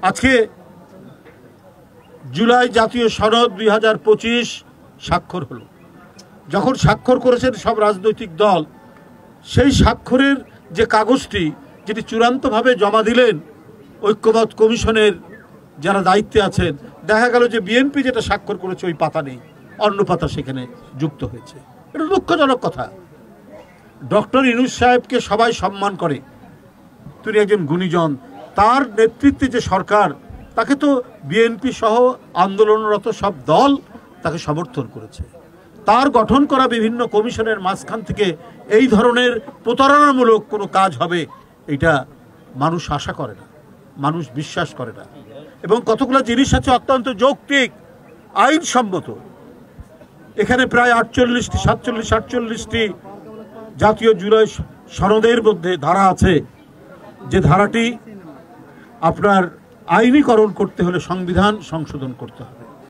আজকে জুলাই জাতীয় সনদ 2025 স্বাক্ষর হলো। যখন স্বাক্ষর করেছেন সব রাজনৈতিক দল, সেই স্বাক্ষরের যে কাগজটি যেটি চূড়ান্তভাবে জমা দিলেন ঐক্যমত কমিশনের যারা দায়িত্বে আছেন, দেখা গেল যে বিএনপি যেটা স্বাক্ষর করেছে ওই পাতা নেই, অন্য পাতা সেখানে যুক্ত হয়েছে। এটা দুঃখজনক কথা। ডক্টর ইউনূস সাহেবকে সবাই সম্মান করে, তিনি একজন গুণীজন। তার নেতৃত্বে যে সরকার, তাকে তো বিএনপি সহ আন্দোলনরত সব দল তাকে সমর্থন করেছে। তার গঠন করা বিভিন্ন কমিশনের মাঝখান থেকে এই ধরনের প্রতারণামূলক কোনো কাজ হবে, এটা মানুষ আশা করে না, মানুষ বিশ্বাস করে না। এবং কতগুলো জিনিস আছে অত্যন্ত যৌক্তিক, আইনসম্মত। এখানে প্রায় 47-48টি জাতীয় জুলাই সনদের মধ্যে ধারা আছে, যে ধারাটি আপনার আইনীকরণ করতে হলে সংবিধান সংশোধন করতে হবে।